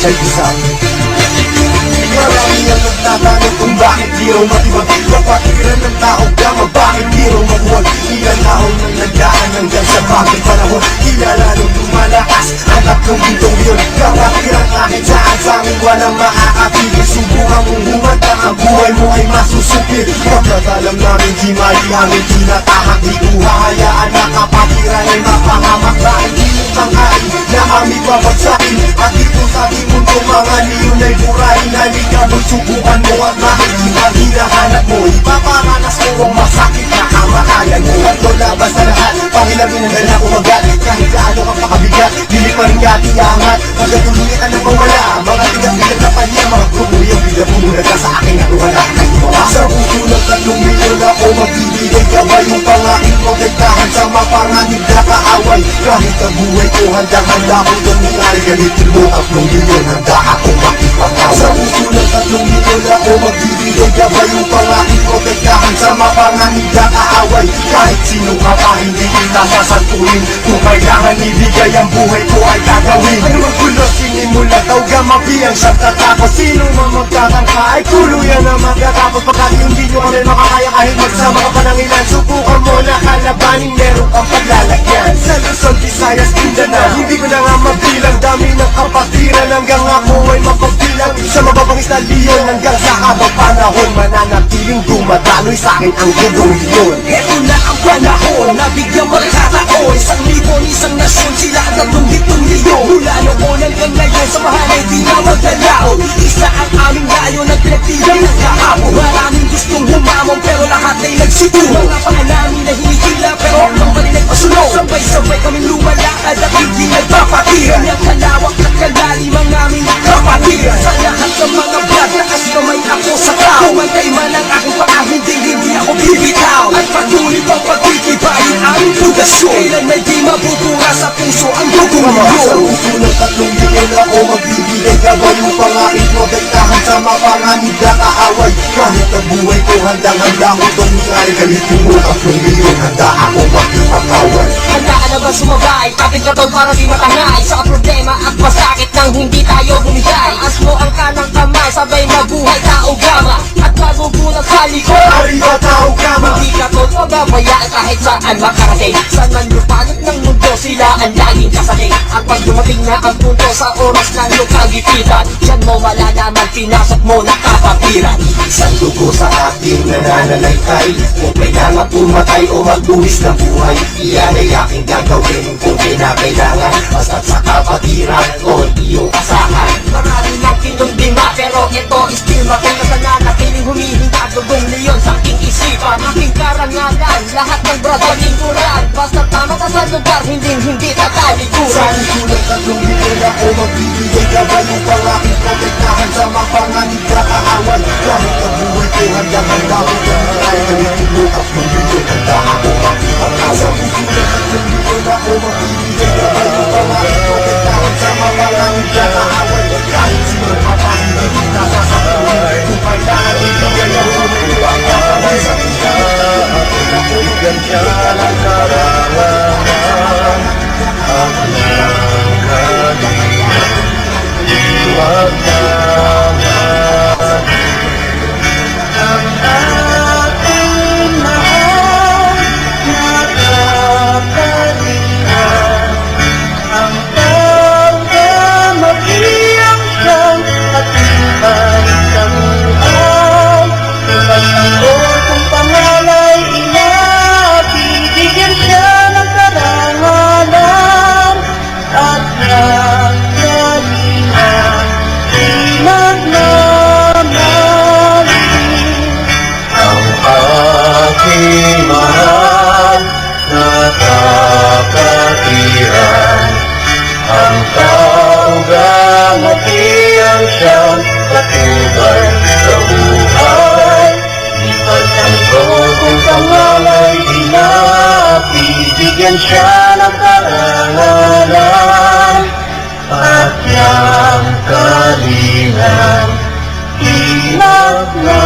Check this out. Marami ang nagtatanong kung bakit di raw matibag kapatiran ng tao gama, bakit di raw mabuwag. Ilan ahon nang nagdaan hanggang sa bakit panahon. Kilala nung lumalakas ang tatlong bintong yun. Kapatiran kahit saan sa amin walang makakapigil. Subukan mong humanda, ang buhay mo ay masusupil. Pagkat alam namin di mali aming tinatahak, di ko hahayaan na kapatiran ay mapahamak. Dahil di mo tangkain na aming babagsakin. At dito sa ating mundo mga niyon ay burahin. Halika mo'y subukan mo at makikita hinahanap mo. Ipaparanas mo ang masakit na kamakayan mo. At labas na lahat, pangilangin ang dala umagat. Kahit gaano ka pakabigat, dili pa rin katiyangat. Magatuloy ka ng mawala, mga tigat-tigat na panya. Mga kumuyang bilang ka sa aking nakuhala. Sa puso ng 3 milyon ako magbibigay gabay. Yung pangaking protektahan sa mapanganib na kaaway. Kahit ang buhay ko handang-handa ko tumingali. Galitin mo 3 milyon, handa ako makipagkaway. Sa puso ng 3 milyon ako magbibigay gabay. Yung pangaking protektahan sa mapanganib na kaaway. Kahit sino ka pa hindi kita sasantuin. Kung kailangan ibigay ang buhay ko ay gagawin. Ano mang gulo sinimula daw gamabiyang siyang tatapos. Sino man magtatangka ay tuluyan na magtatapos. Pagkat hindi nyo kami makakaya kahit magsama ka pa ng ilan. Subukan mo na kalabanin, meron kang paglalagyan. Sa Luzon, Visayas, Mindanao, hindi ko na nga mabilang. Dami ng kapatiran hanggang ako ay mapagbilang. Sa mababangis na liyon hanggang sa habang panahon. Mananatiling dumadaloy sa akin ang gulong yun. Eto na ang panahon na bigyan magkataon. 1,000 nasyon, sila ang 3 milyon. Mula noon hanggang ngayon, samahan ay di na magdalaon. Isa ang aming layo na pinagtibay ng kahapon. Maraming gustong humamon pero lahat ay nagsutulo. Mga paa namin na hinihila pero ang bali nagpasunod. Sabay-sabay kaming lumalakad at hindi nagpapatiran. Kanyang kalawak at kalalim ang aming kapatiran. Sa lahat ng mga vlog, taas kamay ako sa tao. Kumantay man ang aking paa, hindi ako bibitaw. At patuloy pang pagtitibayin aming pundasyon. Kailan may di mabubura sa puso ang dugong milyon. Sa puso ng 3 milyon ako magbibigay gabay. Yung pangaking protektahan sa mapanganib na kaaway. Kahit ang buhay ko handang-handa ko tumingali. Galitin mo 3 milyon, handa ako makipagkaway. Handaan na ba sumabay? Kapit ka tol para di matangay sa problema at masakit nang hindi tayo bumigay. Taas mo ang kanang kamay, sabay mabuhay tao gama. At magugulat sa likod, Arriba tao gama. hindi ka tol mababayaan kahit saan makarating. Saan man lupalit ng mundo, sila ang laging kasaling. At pag dumating na ang punto sa oras ng lukagipitan, diyan mo malalaman pinasok mo na kapatiran. Sa dugo sa aking nananalaytay, kung kailangan pumatay o magbuwis ng buhay, iyan ay aking gagawin kung kinakailangan. Basta't sa kapatiran o iyong asahan. Marami ng kinundima pero ito still makunga sa nanatiling humihinga dugong leon sa aking isipan. Aking karangalan, lahat ng brother lingkuran. Basta tama ka sa lugar, hindi tatalikuran. Sa puso ng 3 milyon ako magbibigay gabay. Yung pangaking protektahan sa mapanganib na kaaway. Kahit ang buhay ko handang-handa ko tumingali. Galitin mo 3 milyon, handa ako makipagkaway. Sa puso ng 3 milyon ako magbibigay gabay. Yung pangaking protektahan sa mapanganib na kaaway. Kahit sino ka pa hindi kita sasakuhin. Kung kailangan ibigay ang buhay ko ang kakaway. Sa puso ng 3 milyon ako magbibigay gabay. Matiyang siyang patubay sa buhay. Di pagtanggol kung pangalay di napigil. bigyan siya ng karangalan at yang kalinang, ilag na